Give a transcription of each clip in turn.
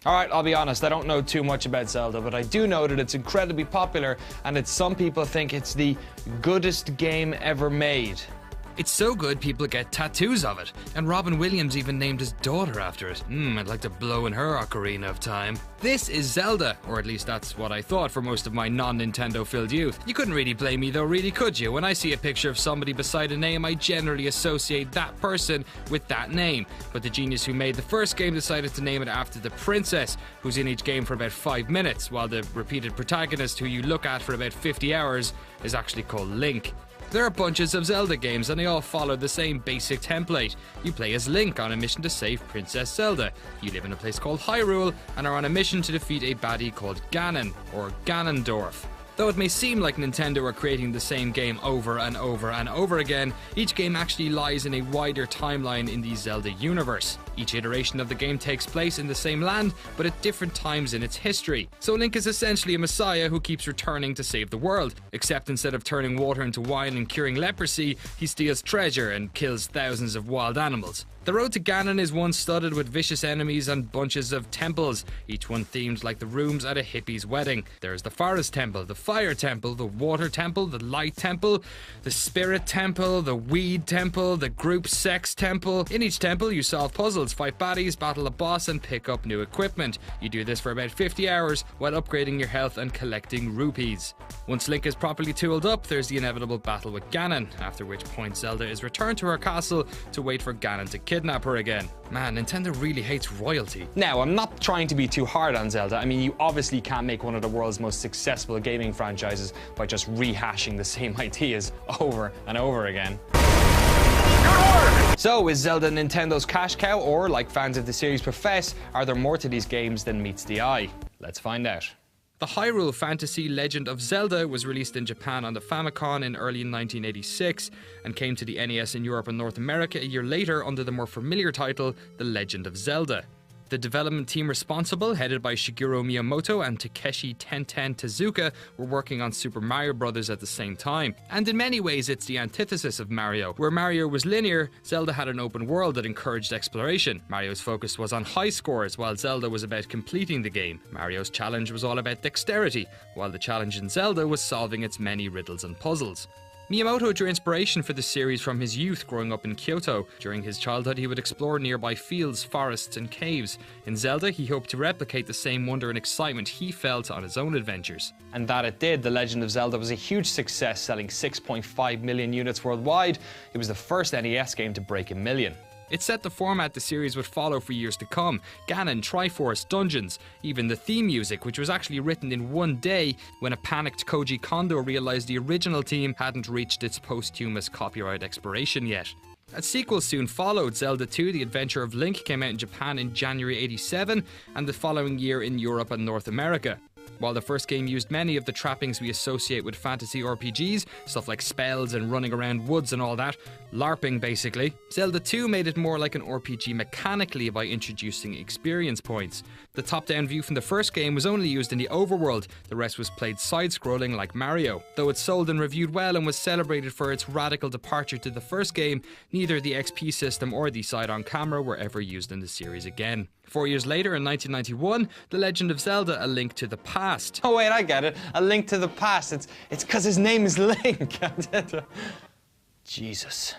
Alright, I'll be honest, I don't know too much about Zelda, but I do know that it's incredibly popular, and some people think it's the goodest game ever made. It's so good people get tattoos of it, and Robin Williams even named his daughter after it. I'd like to blow in her ocarina of time. This is Zelda, or at least that's what I thought for most of my non-Nintendo filled youth. You couldn't really blame me though, really, could you? When I see a picture of somebody beside a name, I generally associate that person with that name. But the genius who made the first game decided to name it after the princess, who's in each game for about 5 minutes, while the repeated protagonist who you look at for about 50 hours is actually called Link. There are bunches of Zelda games and they all follow the same basic template. You play as Link on a mission to save Princess Zelda. You live in a place called Hyrule and are on a mission to defeat a baddie called Ganon, or Ganondorf. Though it may seem like Nintendo are creating the same game over and over and over again, each game actually lies in a wider timeline in the Zelda universe. Each iteration of the game takes place in the same land, but at different times in its history. So Link is essentially a messiah who keeps returning to save the world, except instead of turning water into wine and curing leprosy, he steals treasure and kills thousands of wild animals. The road to Ganon is one studded with vicious enemies and bunches of temples, each one themed like the rooms at a hippie's wedding. There's the Forest Temple, the Fire Temple, the Water Temple, the Light Temple, the Spirit Temple, the Weed Temple, the Group Sex Temple. In each temple you solve puzzles, fight baddies, battle a boss and pick up new equipment. You do this for about 50 hours while upgrading your health and collecting rupees. Once Link is properly tooled up, there's the inevitable battle with Ganon, after which point Zelda is returned to her castle to wait for Ganon to kidnap her again. Man, Nintendo really hates royalty. Now, I'm not trying to be too hard on Zelda. I mean, you obviously can't make one of the world's most successful gaming franchises by just rehashing the same ideas over and over again. So, is Zelda Nintendo's cash cow, or, like fans of the series profess, are there more to these games than meets the eye? Let's find out. The Hyrule Fantasy Legend of Zelda was released in Japan on the Famicom in early 1986 and came to the NES in Europe and North America a year later under the more familiar title The Legend of Zelda. The development team responsible, headed by Shigeru Miyamoto and Takeshi Tenten Tezuka, were working on Super Mario Bros. At the same time. And in many ways it's the antithesis of Mario. Where Mario was linear, Zelda had an open world that encouraged exploration. Mario's focus was on high scores, while Zelda was about completing the game. Mario's challenge was all about dexterity, while the challenge in Zelda was solving its many riddles and puzzles. Miyamoto drew inspiration for the series from his youth growing up in Kyoto. During his childhood, he would explore nearby fields, forests, and caves. In Zelda, he hoped to replicate the same wonder and excitement he felt on his own adventures. And that it did. The Legend of Zelda was a huge success, selling 6.5 million units worldwide. It was the first NES game to break 1 million. It set the format the series would follow for years to come. Ganon, Triforce, dungeons, even the theme music, which was actually written in one day when a panicked Koji Kondo realized the original team hadn't reached its posthumous copyright expiration yet. A sequel soon followed. Zelda 2: The Adventure of Link came out in Japan in January '87 and the following year in Europe and North America. While the first game used many of the trappings we associate with fantasy RPGs, stuff like spells and running around woods and all that, LARPing basically, Zelda 2 made it more like an RPG mechanically by introducing experience points. The top-down view from the first game was only used in the overworld, the rest was played side-scrolling like Mario. Though it sold and reviewed well and was celebrated for its radical departure to the first game, neither the XP system or the side-on camera were ever used in the series again. 4 years later, in 1991, The Legend of Zelda: A Link to the Past. Oh wait, I get it. A Link to the Past. It's because his name is Link. Jesus.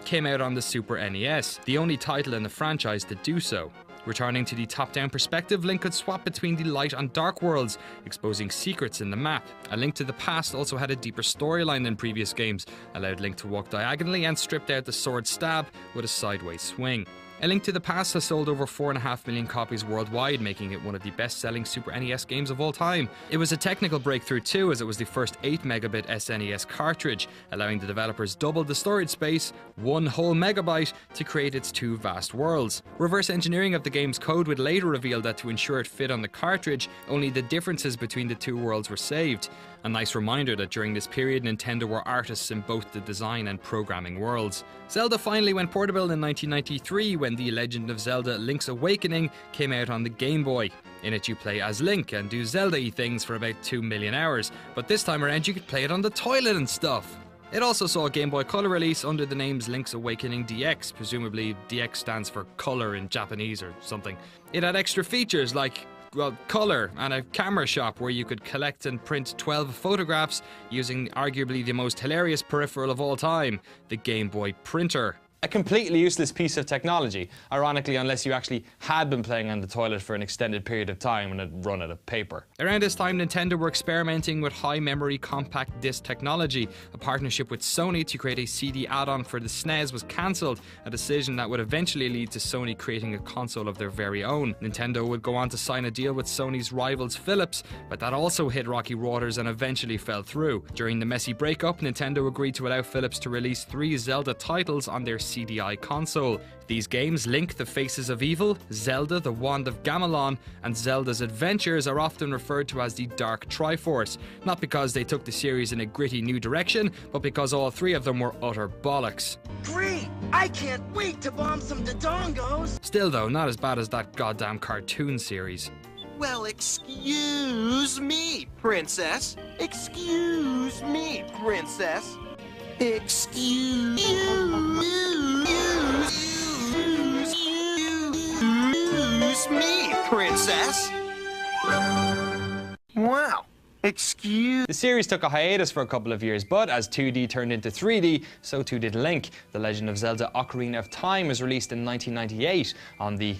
Came out on the Super NES, the only title in the franchise to do so. Returning to the top-down perspective, Link could swap between the light and dark worlds, exposing secrets in the map. A Link to the Past also had a deeper storyline than previous games, allowed Link to walk diagonally and stripped out the sword stab with a sideways swing. A Link to the Past has sold over 4.5 million copies worldwide, making it one of the best-selling Super NES games of all time. It was a technical breakthrough too, as it was the first 8-megabit SNES cartridge, allowing the developers double the storage space, 1 whole megabyte, to create its 2 vast worlds. Reverse engineering of the game's code would later reveal that to ensure it fit on the cartridge, only the differences between the 2 worlds were saved. A nice reminder that during this period, Nintendo were artists in both the design and programming worlds. Zelda finally went portable in 1993 when The Legend of Zelda: Link's Awakening came out on the Game Boy. In it you play as Link and do Zelda-y things for about 2 million hours, but this time around you could play it on the toilet and stuff. It also saw a Game Boy Color release under the names Link's Awakening DX, presumably DX stands for color in Japanese or something. It had extra features like, well, colour and a camera shop where you could collect and print 12 photographs using arguably the most hilarious peripheral of all time, the Game Boy printer. A completely useless piece of technology, ironically, unless you actually had been playing on the toilet for an extended period of time and had run out of paper. Around this time, Nintendo were experimenting with high-memory compact disc technology. A partnership with Sony to create a CD add-on for the SNES was cancelled, a decision that would eventually lead to Sony creating a console of their very own. Nintendo would go on to sign a deal with Sony's rivals Philips, but that also hit rocky waters and eventually fell through. During the messy breakup, Nintendo agreed to allow Philips to release 3 Zelda titles on their CDI console. These games, Link, the Faces of Evil, Zelda, the Wand of Gamelon, and Zelda's Adventures, are often referred to as the Dark Triforce, not because they took the series in a gritty new direction, but because all 3 of them were utter bollocks. Great! I can't wait to bomb some Dodongos! Still though, not as bad as that goddamn cartoon series. Well, excuse me, princess. Excuse me, princess. Excuse me, princess. Wow. Excuse. The series took a hiatus for a couple of years, but as 2D turned into 3D, so too did Link. The Legend of Zelda Ocarina of Time was released in 1998 on the...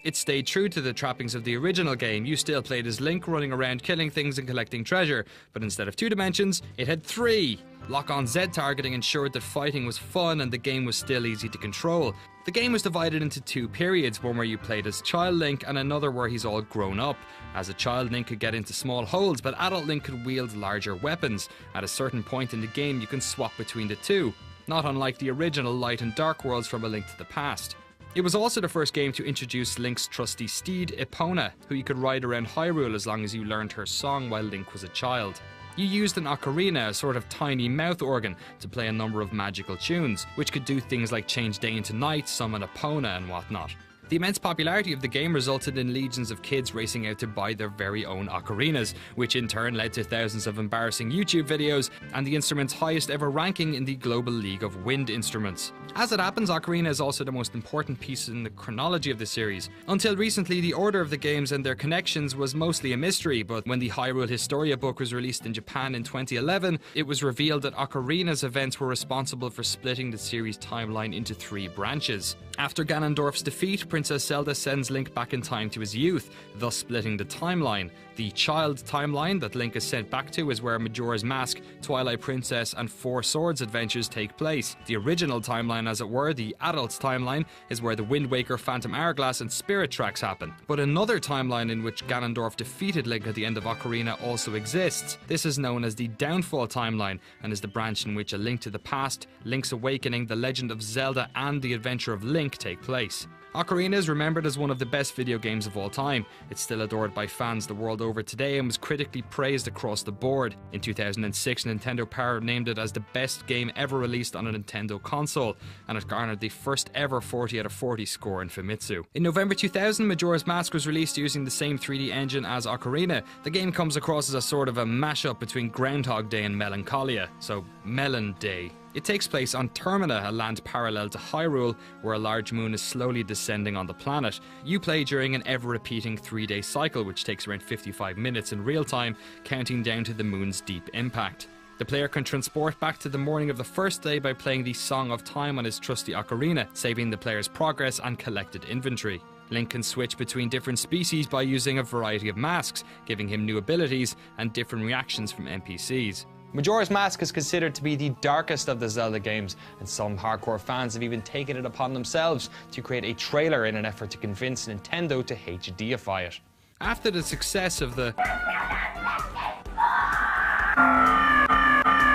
It stayed true to the trappings of the original game. You still played as Link, running around killing things and collecting treasure, but instead of 2 dimensions, it had 3. Lock-on Z targeting ensured that fighting was fun and the game was still easy to control. The game was divided into 2 periods, one where you played as child Link and another where he's all grown up. As a child, Link could get into small holes, but adult Link could wield larger weapons. At a certain point in the game, you can swap between the 2, not unlike the original Light and Dark worlds from A Link to the Past. It was also the first game to introduce Link's trusty steed, Epona, who you could ride around Hyrule as long as you learned her song while Link was a child. You used an ocarina, a sort of tiny mouth organ, to play a number of magical tunes, which could do things like change day into night, summon Epona and whatnot. The immense popularity of the game resulted in legions of kids racing out to buy their very own ocarinas, which in turn led to thousands of embarrassing YouTube videos and the instrument's highest ever ranking in the Global League of Wind Instruments. As it happens, Ocarina is also the most important piece in the chronology of the series. Until recently, the order of the games and their connections was mostly a mystery, but when the Hyrule Historia book was released in Japan in 2011, it was revealed that Ocarina's events were responsible for splitting the series' timeline into 3 branches. After Ganondorf's defeat, Princess Zelda sends Link back in time to his youth, thus splitting the timeline. The child timeline that Link is sent back to is where Majora's Mask, Twilight Princess and Four Swords adventures take place. The original timeline, as it were, the adult's timeline, is where the Wind Waker, Phantom Hourglass and Spirit tracks happen. But another timeline in which Ganondorf defeated Link at the end of Ocarina also exists. This is known as the Downfall timeline and is the branch in which A Link to the Past, Link's Awakening, The Legend of Zelda and The Adventure of Link take place. Ocarina is remembered as one of the best video games of all time. It's still adored by fans the world over today and was critically praised across the board. In 2006, Nintendo Power named it as the best game ever released on a Nintendo console, and it garnered the first ever 40 out of 40 score in Famitsu. In November 2000, Majora's Mask was released using the same 3D engine as Ocarina. The game comes across as a sort of a mashup between Groundhog Day and Melancholia, so Melon Day. It takes place on Termina, a land parallel to Hyrule, where a large moon is slowly descending on the planet. You play during an ever-repeating 3-day cycle, which takes around 55 minutes in real time, counting down to the moon's deep impact. The player can transport back to the morning of the first day by playing the Song of Time on his trusty ocarina, saving the player's progress and collected inventory. Link can switch between different species by using a variety of masks, giving him new abilities and different reactions from NPCs. Majora's Mask is considered to be the darkest of the Zelda games, and some hardcore fans have even taken it upon themselves to create a trailer in an effort to convince Nintendo to HDify it. After the success of the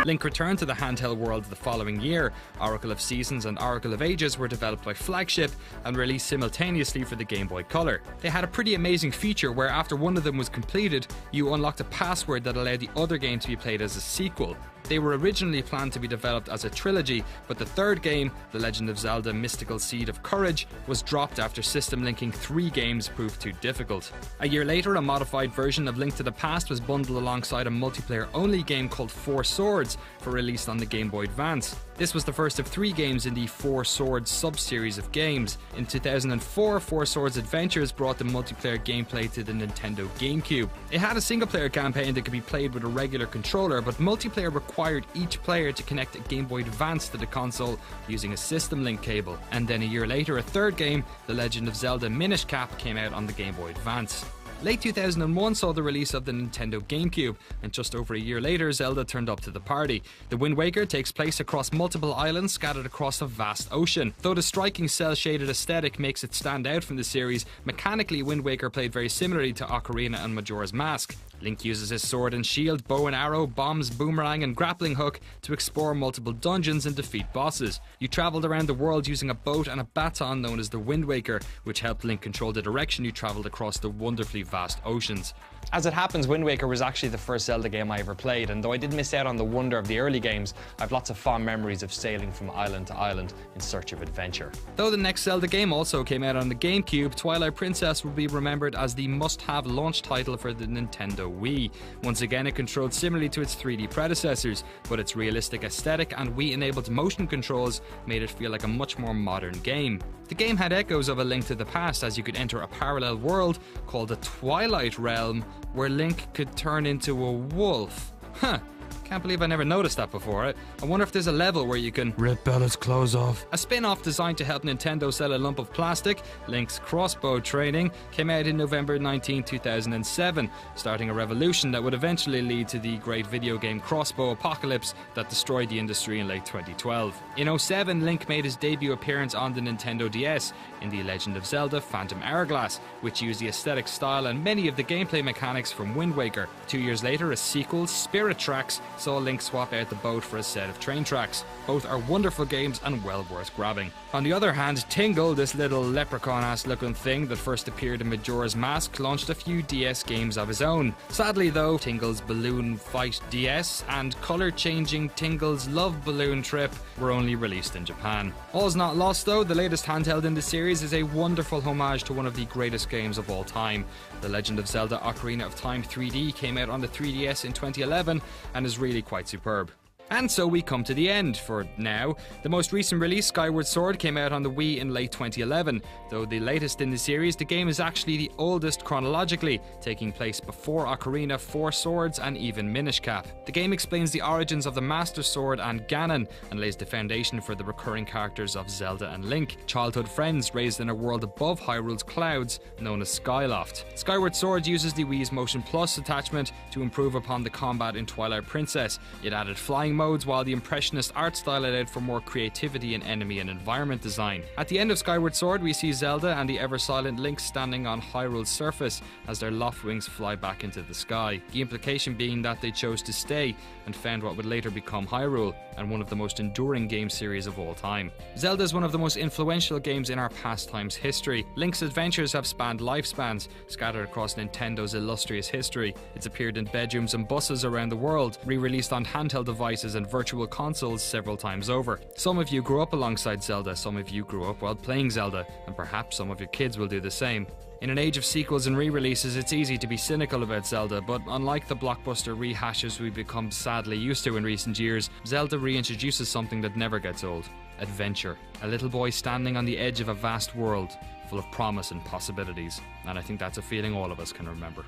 Link returned to the handheld world the following year. Oracle of Seasons and Oracle of Ages were developed by Flagship and released simultaneously for the Game Boy Color. They had a pretty amazing feature where after one of them was completed, you unlocked a password that allowed the other game to be played as a sequel. They were originally planned to be developed as a trilogy, but the third game, The Legend of Zelda Mystical Seed of Courage, was dropped after system linking 3 games proved too difficult. A year later, a modified version of Link to the Past was bundled alongside a multiplayer-only game called Four Swords for release on the Game Boy Advance. This was the first of 3 games in the Four Swords sub-series of games. In 2004, Four Swords Adventures brought the multiplayer gameplay to the Nintendo GameCube. It had a single-player campaign that could be played with a regular controller, but multiplayer required each player to connect a Game Boy Advance to the console using a system link cable. And then a year later, a third game, The Legend of Zelda Minish Cap, came out on the Game Boy Advance. Late 2001 saw the release of the Nintendo GameCube, and just over a year later, Zelda turned up to the party. The Wind Waker takes place across multiple islands scattered across a vast ocean. Though the striking cel-shaded aesthetic makes it stand out from the series, mechanically Wind Waker played very similarly to Ocarina and Majora's Mask. Link uses his sword and shield, bow and arrow, bombs, boomerang and grappling hook to explore multiple dungeons and defeat bosses. You travelled around the world using a boat and a baton known as the Wind Waker, which helped Link control the direction you travelled across the wonderfully vast oceans. As it happens, Wind Waker was actually the first Zelda game I ever played, and though I did miss out on the wonder of the early games, I have lots of fond memories of sailing from island to island in search of adventure. Though the next Zelda game also came out on the GameCube, Twilight Princess will be remembered as the must-have launch title for the Nintendo Wii. Once again, it controlled similarly to its 3D predecessors, but its realistic aesthetic and Wii-enabled motion controls made it feel like a much more modern game. The game had echoes of A Link to the Past, as you could enter a parallel world called the Twilight Realm, where Link could turn into a wolf. Huh. Can't believe I never noticed that before. I wonder if there's a level where you can rip Bella's clothes off. A spin-off designed to help Nintendo sell a lump of plastic, Link's Crossbow Training, came out in November 19, 2007, starting a revolution that would eventually lead to the great video game Crossbow Apocalypse that destroyed the industry in late 2012. In 2007, Link made his debut appearance on the Nintendo DS in The Legend of Zelda Phantom Hourglass, which used the aesthetic style and many of the gameplay mechanics from Wind Waker. 2 years later, a sequel, Spirit Tracks, saw Link swap out the boat for a set of train tracks. Both are wonderful games and well worth grabbing. On the other hand, Tingle, this little leprechaun-ass looking thing that first appeared in Majora's Mask, launched a few DS games of his own. Sadly though, Tingle's Balloon Fight DS and colour-changing Tingle's Love Balloon Trip were only released in Japan. All's not lost though, the latest handheld in the series is a wonderful homage to one of the greatest games of all time. The Legend of Zelda Ocarina of Time 3D came out on the 3DS in 2011 and is really quite superb. And so we come to the end, for now. The most recent release, Skyward Sword, came out on the Wii in late 2011. Though the latest in the series, the game is actually the oldest chronologically, taking place before Ocarina, Four Swords and even Minish Cap. The game explains the origins of the Master Sword and Ganon, and lays the foundation for the recurring characters of Zelda and Link, childhood friends raised in a world above Hyrule's clouds, known as Skyloft. Skyward Sword uses the Wii's Motion Plus attachment to improve upon the combat in Twilight Princess. It added flying modes, while the impressionist art style allowed for more creativity in enemy and environment design. At the end of Skyward Sword, we see Zelda and the ever-silent Link standing on Hyrule's surface as their loft wings fly back into the sky. The implication being that they chose to stay and found what would later become Hyrule, and one of the most enduring game series of all time. Zelda is one of the most influential games in our pastime's history. Link's adventures have spanned lifespans, scattered across Nintendo's illustrious history. It's appeared in bedrooms and buses around the world, re-released on handheld devices and virtual consoles several times over. Some of you grew up alongside Zelda, some of you grew up while playing Zelda, and perhaps some of your kids will do the same. In an age of sequels and re-releases, it's easy to be cynical about Zelda, but unlike the blockbuster rehashes we've become sadly used to in recent years, Zelda reintroduces something that never gets old: adventure. A little boy standing on the edge of a vast world, full of promise and possibilities, and I think that's a feeling all of us can remember.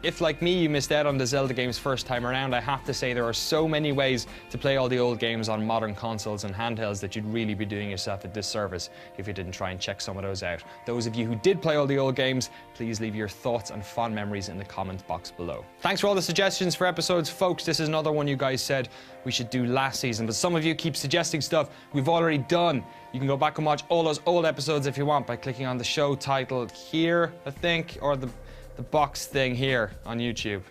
If, like me, you missed out on the Zelda games first time around, I have to say there are so many ways to play all the old games on modern consoles and handhelds that you'd really be doing yourself a disservice if you didn't try and check some of those out. Those of you who did play all the old games, please leave your thoughts and fond memories in the comment box below. Thanks for all the suggestions for episodes, folks. This is another one you guys said we should do last season, but some of you keep suggesting stuff we've already done. You can go back and watch all those old episodes if you want by clicking on the show title here, I think, or the box thing here on YouTube.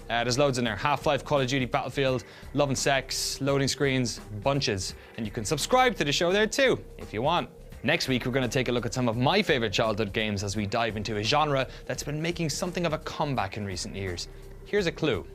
There's loads in there: Half-Life, Call of Duty, Battlefield, Love and Sex, Loading Screens, bunches. And you can subscribe to the show there too, if you want. Next week, we're going to take a look at some of my favourite childhood games as we dive into a genre that's been making something of a comeback in recent years. Here's a clue.